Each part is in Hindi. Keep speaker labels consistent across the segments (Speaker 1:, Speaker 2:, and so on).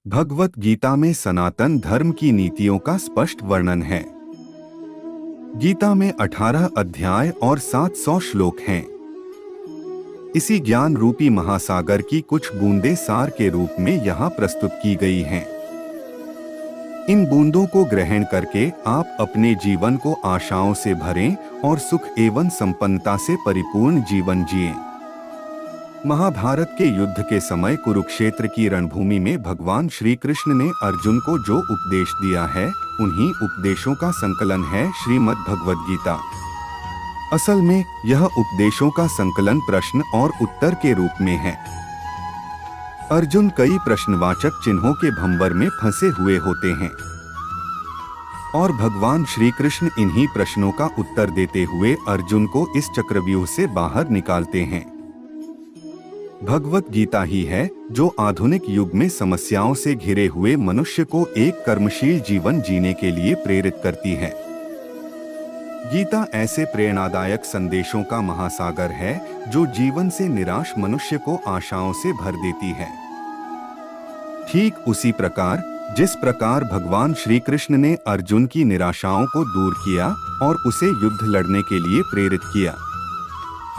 Speaker 1: भगवत गीता में सनातन धर्म की नीतियों का स्पष्ट वर्णन है। गीता में 18 अध्याय और 700 श्लोक हैं। इसी ज्ञान रूपी महासागर की कुछ बूंदें सार के रूप में यहाँ प्रस्तुत की गई हैं। इन बूंदों को ग्रहण करके आप अपने जीवन को आशाओं से भरें और सुख एवं संपन्नता से परिपूर्ण जीवन जिएं। महाभारत के युद्ध के समय कुरुक्षेत्र की रणभूमि में भगवान श्री कृष्ण ने अर्जुन को जो उपदेश दिया है, उन्हीं उपदेशों का संकलन है श्रीमद् भगवद गीता। असल में यह उपदेशों का संकलन प्रश्न और उत्तर के रूप में है। अर्जुन कई प्रश्नवाचक चिन्हों के भंवर में फंसे हुए होते हैं और भगवान श्री कृष्ण इन्हीं प्रश्नों का उत्तर देते हुए अर्जुन को इस चक्रव्यूह से बाहर निकालते हैं। भगवत गीता ही है जो आधुनिक युग में समस्याओं से घिरे हुए मनुष्य को एक कर्मशील जीवन जीने के लिए प्रेरित करती है। गीता ऐसे प्रेरणादायक संदेशों का महासागर है जो जीवन से निराश मनुष्य को आशाओं से भर देती है। ठीक उसी प्रकार जिस प्रकार भगवान श्री कृष्ण ने अर्जुन की निराशाओं को दूर किया और उसे युद्ध लड़ने के लिए प्रेरित किया,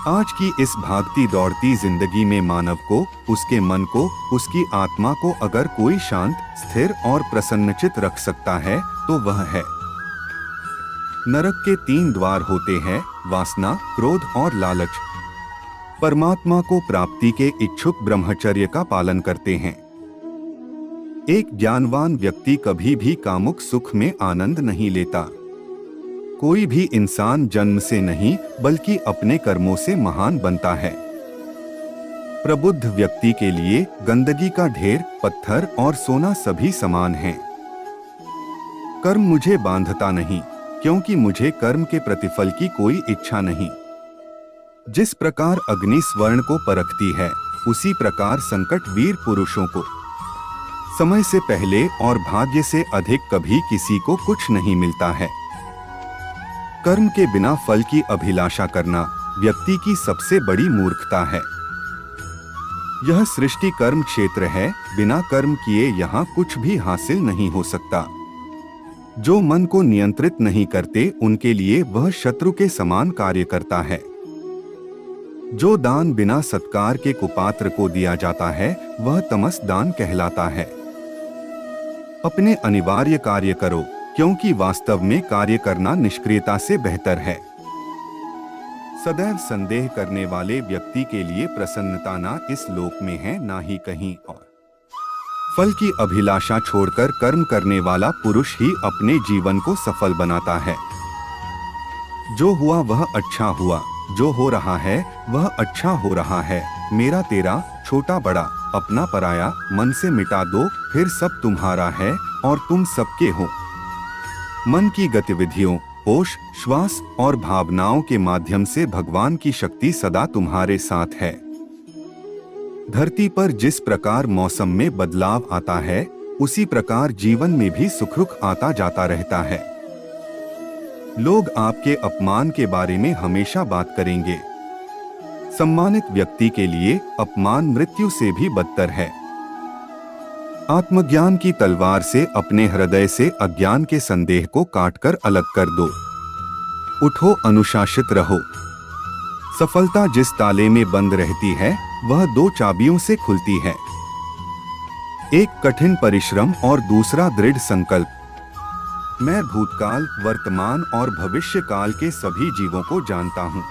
Speaker 1: आज की इस भागती दौड़ती जिंदगी में मानव को, उसके मन को, उसकी आत्मा को अगर कोई शांत, स्थिर और प्रसन्नचित रख सकता है तो वह है। नरक के 3 द्वार होते हैं, वासना, क्रोध और लालच। परमात्मा को प्राप्ति के इच्छुक ब्रह्मचर्य का पालन करते हैं। एक ज्ञानवान व्यक्ति कभी भी कामुक सुख में आनंद नहीं लेता। कोई भी इंसान जन्म से नहीं बल्कि अपने कर्मों से महान बनता है। प्रबुद्ध व्यक्ति के लिए गंदगी का ढेर, पत्थर और सोना सभी समान हैं। कर्म मुझे बांधता नहीं, क्योंकि मुझे कर्म के प्रतिफल की कोई इच्छा नहीं। जिस प्रकार अग्नि स्वर्ण को परखती है, उसी प्रकार संकट वीर पुरुषों को। समय से पहले और भाग्य से अधिक कभी किसी को कुछ नहीं मिलता है। कर्म के बिना फल की अभिलाषा करना व्यक्ति की सबसे बड़ी मूर्खता है। यह सृष्टि कर्म क्षेत्र है, बिना कर्म किए यहाँ कुछ भी हासिल नहीं हो सकता। जो मन को नियंत्रित नहीं करते, उनके लिए वह शत्रु के समान कार्य करता है। जो दान बिना सत्कार के कुपात्र को दिया जाता है, वह तमस दान कहलाता है। अपने अनिवार्य कार्य करो, क्योंकि वास्तव में कार्य करना निष्क्रियता से बेहतर है। सदैव संदेह करने वाले व्यक्ति के लिए प्रसन्नता ना इस लोक में है, ना ही कहीं और। फल की अभिलाषा छोड़कर कर्म करने वाला पुरुष ही अपने जीवन को सफल बनाता है। जो हुआ वह अच्छा हुआ, जो हो रहा है वह अच्छा हो रहा है। मेरा तेरा, छोटा बड़ा, अपना पराया, मन से मिटा दो, फिर सब तुम्हारा है और तुम सबके हो। मन की गतिविधियों, होश, श्वास और भावनाओं के माध्यम से भगवान की शक्ति सदा तुम्हारे साथ है। धरती पर जिस प्रकार मौसम में बदलाव आता है, उसी प्रकार जीवन में भी सुख-दुख आता जाता रहता है। लोग आपके अपमान के बारे में हमेशा बात करेंगे। सम्मानित व्यक्ति के लिए अपमान मृत्यु से भी बदतर है। आत्मज्ञान की तलवार से अपने हृदय से अज्ञान के संदेह को काटकर अलग कर दो। उठो, अनुशासित रहो। सफलता जिस ताले में बंद रहती है, वह 2 चाबियों से खुलती है। एक कठिन परिश्रम और दूसरा दृढ़ संकल्प। मैं भूतकाल, वर्तमान और भविष्य काल के सभी जीवों को जानता हूँ।